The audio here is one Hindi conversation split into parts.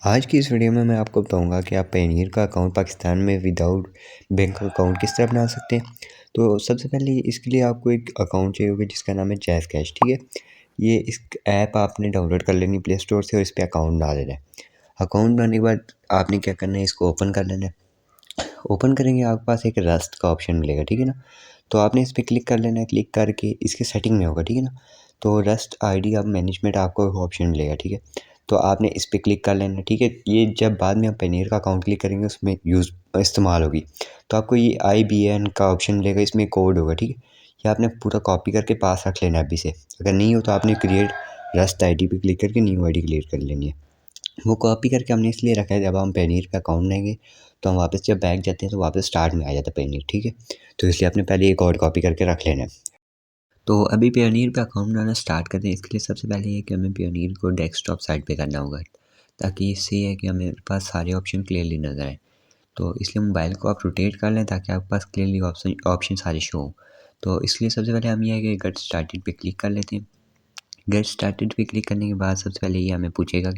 आज की इस वीडियो में मैं आपको बताऊंगा कि आप पेनीर का अकाउंट पाकिस्तान में विदाउट बैंक अकाउंट किस तरह बना सकते हैं। तो सबसे पहले इसके लिए आपको एक अकाउंट चाहिए होगा जिसका नाम है जैज़ कैश। ठीक है, ये इस ऐप आपने डाउनलोड कर लेनी प्ले स्टोर से और इस पर अकाउंट बना लेना है। अकाउंट बनाने के बाद आपने क्या करना है, इसको ओपन कर लेना है। ओपन करेंगे आपके पास एक रस्ट का ऑप्शन मिलेगा, ठीक है ना। तो आपने इस पर क्लिक कर लेना है। क्लिक करके इसके सेटिंग में होगा, ठीक है ना। तो रस्ट आईडी अब मैनेजमेंट आपको ऑप्शन मिलेगा, ठीक है। तो आपने इस पर क्लिक कर लेना है, ठीक है। ये जब बाद में आप पेनीर का अकाउंट क्लिक करेंगे उसमें यूज़ इस्तेमाल होगी। तो आपको ये IBAN का ऑप्शन मिलेगा, इसमें कोड होगा, ठीक है। ये आपने पूरा कॉपी करके पास रख लेना है अभी से। अगर नहीं हो तो आपने क्रिएट रस्ट आईडी पे क्लिक करके न्यू आईडी क्रिएट कर लेनी है। वो कॉपी करके हमने इसलिए रखा है, जब हम पेनीर पे अकाउंट बनाएंगे तो हम वापस जब बैक जाते हैं तो वापस स्टार्ट में आ जाता है पेनीर, ठीक है। तो इसलिए आपने पहले एक और कॉपी करके रख लेना है। तो अभी पेयोनियर पे अकाउंट बनाना स्टार्ट करते हैं। इसके लिए सबसे पहले ये कि हमें पेयोनियर को डेस्कटॉप साइड पे करना होगा, ताकि इससे ये है कि हमें पास सारे ऑप्शन क्लियरली नज़र आए। तो इसलिए मोबाइल को आप रोटेट कर लें ताकि आपके पास क्लियरली ऑप्शन सारे शो हों। तो इसलिए सबसे पहले हम ये है कि गेट स्टार्टेड पे क्लिक कर लेते हैं। गेट स्टार्टेड पे क्लिक करने के बाद सबसे पहले ये हमें पूछेगा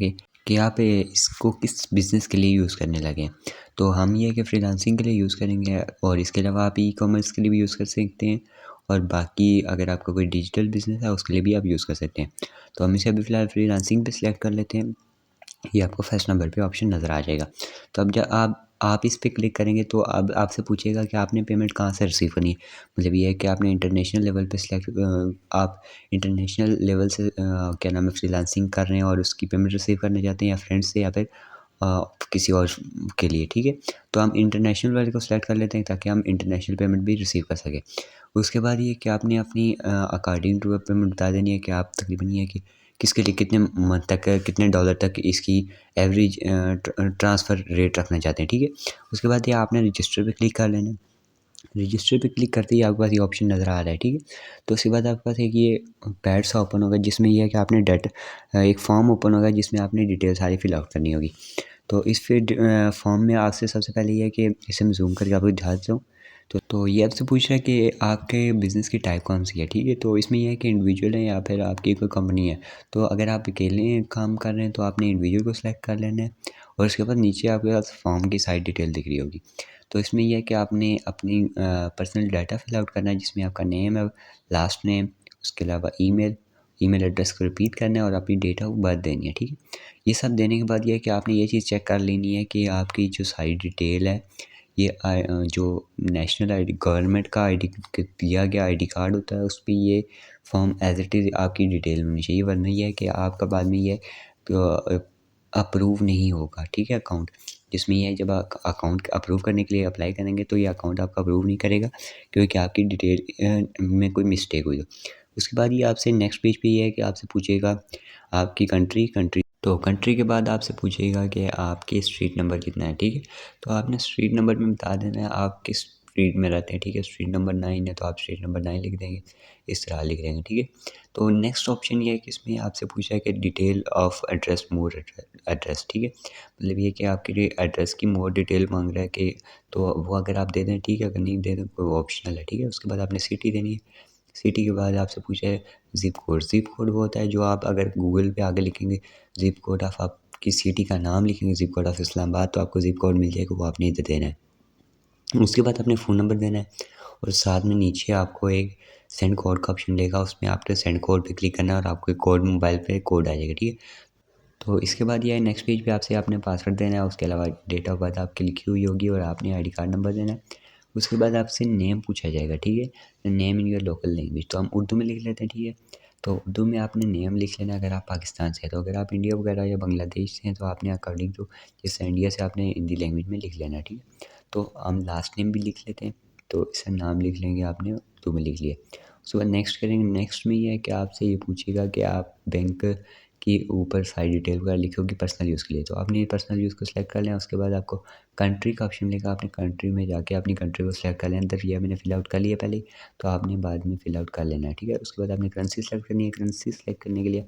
कि आप इसको किस बिज़नेस के लिए यूज़ करने लगे हैं। तो हम ये कि फ्रीलांसिंग के लिए यूज़ करेंगे, और इसके अलावा आप ई-कॉमर्स के लिए भी यूज़ कर सकते हैं, और बाकी अगर आपका कोई डिजिटल बिज़नेस है उसके लिए भी आप यूज़ कर सकते हैं। तो हम इसे अभी फ़िलहाल फ्रीलांसिंग पे सिलेक्ट कर लेते हैं। ये आपको फर्स्ट नंबर पे ऑप्शन नज़र आ जाएगा। तो अब जब आप इस पे क्लिक करेंगे तो अब आपसे पूछेगा कि आपने पेमेंट कहाँ से रिसीव करनी है। मतलब ये है कि आपने इंटरनेशनल लेवल पे आप इंटरनेशनल लेवल से क्या नाम है, फ्रीलांसिंग कर रहे हैं और उसकी पेमेंट रिसीव करना चाहते हैं, या फ्रेंड्स से, या फिर किसी और के लिए, ठीक है। तो हम इंटरनेशनल वाले को सिलेक्ट कर लेते हैं ताकि हम इंटरनेशनल पेमेंट भी रिसीव कर सकें। उसके बाद ये कि आपने अपनी अकॉर्डिंग टू पेमेंट बता देनी है कि आप तकरीबन ये है कि किसके लिए कितने मंथ तक कितने डॉलर तक इसकी एवरेज ट्रांसफ़र रेट रखना चाहते हैं, ठीक है। उसके बाद ये आपने रजिस्टर पे क्लिक कर लेना है। रजिस्टर पे क्लिक करते ही आपके पास ये ऑप्शन नज़र आ रहा है, ठीक है। तो उसके बाद आपके पास एक ये पैड सा ओपन होगा जिसमें ये है कि आपने एक फॉर्म ओपन होगा जिसमें आपने डिटेल सारी फिल आउट करनी होगी। तो इस फॉर्म में आपसे सबसे पहले ये है कि इसे मैं ज़ूम करके आपको दिखा देता हूँ। तो ये आपसे पूछ रहा है कि आपके बिज़नेस की टाइप कौन-सी है, ठीक है? तो इसमें ये है कि इंडिविजुअल है या फिर आपकी कोई कंपनी है। तो अगर आप अकेले काम कर रहे हैं तो आपने इंडिविजुअल को सिलेक्ट कर लेना है, और उसके बाद नीचे आपके पास फॉर्म की सारी डिटेल दिख रही होगी। तो इसमें ये है कि आपने अपनी पर्सनल डाटा फिल आउट करना है, जिसमें आपका नेम है, लास्ट नेम, उसके अलावा ईमेल एड्रेस को रिपीट करना है, और अपनी डेट ऑफ बर्थ देनी है, ठीक है? ये सब देने के बाद ये है कि आपने ये चीज़ चेक कर लेनी है कि आपकी जो सारी डिटेल है, ये जो नेशनल आईडी, गवर्नमेंट का आईडी दिया गया आईडी कार्ड होता है, उस पे ये फॉर्म एज़ इट इज़ आपकी डिटेल होनी चाहिए, वरना ये है कि आपका बाद में ये अप्रूव नहीं होगा, ठीक है, अकाउंट। जिसमें ये है जब अकाउंट अप्रूव करने के लिए अप्लाई करेंगे तो ये अकाउंट आपका अप्रूव नहीं करेगा, क्योंकि आपकी डिटेल में कोई मिस्टेक हुई हो। उसके बाद ये आपसे नेक्स्ट पेज पे ये है कि आपसे पूछेगा आपकी कंट्री। तो कंट्री के बाद आपसे पूछेगा कि आपके स्ट्रीट नंबर कितना है, ठीक है। तो आपने स्ट्रीट नंबर में बता देना है आप किस स्ट्रीट में रहते हैं, ठीक है। स्ट्रीट नंबर 9 है तो आप स्ट्रीट नंबर 9 लिख देंगे, इस तरह लिख देंगे, ठीक है। तो नेक्स्ट ऑप्शन ये है कि इसमें आपसे पूछा है कि detail of address, more address, ठीक है। मतलब ये कि आपके एड्रेस की मोर डिटेल मांग रहा है कि, तो वो अगर आप दे दें ठीक है, अगर नहीं दे दें कोई ऑप्शनल है, ठीक है। उसके बाद आपने सिटी देनी है। सिटी के बाद आपसे पूछा है ज़िप कोड। ज़िप कोड वो होता है जो आप अगर गूगल पे आगे लिखेंगे ज़िप कोड ऑफ आपकी सिटी का नाम लिखेंगे, ज़िप कोड ऑफ इस्लामाबाद, तो आपको ज़िप कोड मिल जाएगा, वो आपने इधर देना है। उसके बाद अपने फ़ोन नंबर देना है, और साथ में नीचे आपको एक सेंड कोड का ऑप्शन मिलेगा, उसमें आपको सेंड कोड पे क्लिक करना है और आपके कोड मोबाइल पे कोड आ जाएगा, ठीक है। तो इसके बाद ये है नेक्स्ट पेज पे आपसे आपने पासवर्ड देना है, उसके अलावा डेट ऑफ बर्थ आपकी लिखी हुई होगी, और आपने आईडी कार्ड नंबर देना है। उसके बाद आपसे नेम पूछा जाएगा, ठीक है, name in your local language. तो हम उर्दू में लिख लेते हैं, ठीक है। तो उर्दू में आपने नेम लिख लेना अगर आप पाकिस्तान से हैं। तो अगर आप इंडिया वगैरह या बांग्लादेश से हैं तो आपने अकॉर्डिंग टू जैसे इंडिया से आपने हिंदी लैंग्वेज में लिख लेना, ठीक है। तो हम लास्ट नेम भी लिख लेते हैं, तो इसका नाम लिख लेंगे, आपने उर्दू में लिख लिया। उसके बाद नेक्स्ट करेंगे। नेक्स्ट में ये है कि आपसे ये पूछेगा कि आप बैंक कि ऊपर सारी डिटेल वगैरह लिखी होगी पर्सनल यूज़ के लिए, तो आपने पर्सनल यूज़ को सिलेक्ट कर लें। उसके बाद आपको कंट्री का ऑप्शन मिलेगा, आपने कंट्री में जाके अपनी कंट्री को सिलेक्ट कर लें। अंदर ये मैंने फिल आउट कर लिया पहले, तो आपने बाद में फिल आउट कर लेना है, ठीक है। उसके बाद आपने करेंसी सेलेक्ट करनी है। करेंसी सेलेक्ट करने के लिए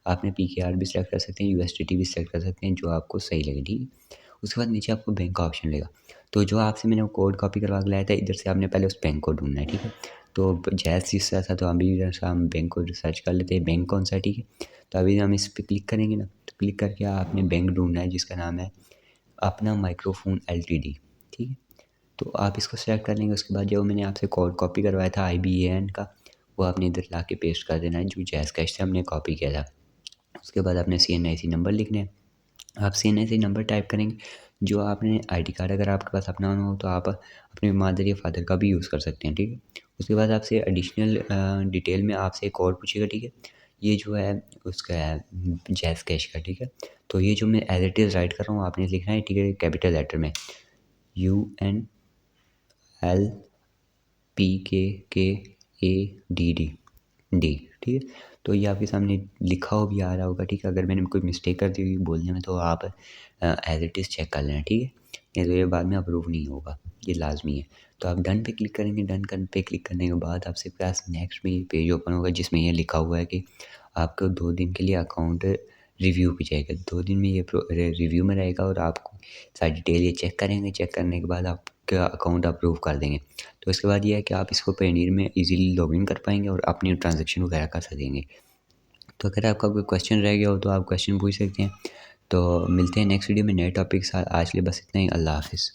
आपने PKR भी सिलेक्ट कर सकते हैं, USDT भी सिलेक्ट कर सकते हैं, जो आपको सही लगे, ठीक है। उसके बाद नीचे आपको बैंक का ऑप्शन मिलेगा। तो जो आपसे मैंने वो कोड कॉपी करवा के लाया था, इधर से आपने पहले उस बैंक को ढूँढना है, ठीक है। तो जैज़ जिस तरह था, तो अभी जैसा हम बैंक को सर्च कर लेते हैं बैंक कौन सा है, ठीक है। तो अभी हम इस पर क्लिक करेंगे ना, तो क्लिक करके आपने बैंक ढूंढना है जिसका नाम है अपना माइक्रोफोन एलटीडी, ठीक है। तो आप इसको सेलेक्ट कर लेंगे। उसके बाद जो मैंने आपसे कोड कॉपी करवाया था IBAN का, वो आपने इधर ला के पेस्ट कर देना है, जो जैज़ कैश से हमने कॉपी किया था। उसके बाद आपने CNIC नंबर लिखना है। आप CNIC नंबर टाइप करेंगे। जो आपने ID कार्ड अगर आपके पास अपना ना हो तो आप अपने मदर या फादर का भी यूज़ कर सकते हैं, ठीक है। उसके बाद आपसे एडिशनल डिटेल में आपसे एक और पूछेगा, ठीक है। ये जो है उसका है जैज़ कैश का, ठीक है। तो ये जो मैं एज़ इट इज़ राइट कर रहा हूँ आपने लिखना है, ठीक है, कैपिटल लेटर में UNLPKKADD डी, ठीक है। तो ये आपके सामने लिखा हो भी आ रहा होगा, ठीक है। अगर मैंने कोई मिस्टेक कर दी होगी बोलने में तो आप एज़ इट इज़ चेक कर लेना, ठीक है। नहीं तो ये बाद में अप्रूव नहीं होगा, ये लाज़मी है। तो आप डन पे क्लिक करेंगे। डन पे क्लिक करने के बाद आपसे पास नेक्स्ट में ये पेज ओपन होगा जिसमें ये लिखा हुआ है कि आपको 2 दिन के लिए अकाउंट रिव्यू पे जाएगा। 2 दिन में ये रिव्यू में रहेगा और आपको सारी डिटेल ये चेक करेंगे। चेक करने के बाद आपका अकाउंट अप्रूव कर देंगे। तो इसके बाद ये है कि आप इसको पेनीर में इजीली लॉगिन कर पाएंगे और अपनी ट्रांजैक्शन वगैरह कर सकेंगे। तो अगर आपका कोई क्वेश्चन रह गया हो तो आप क्वेश्चन पूछ सकते हैं। तो मिलते हैं नेक्स्ट वीडियो में नए टॉपिक के साथ। आज के लिए बस इतना ही। अल्लाह हाफ़िज़।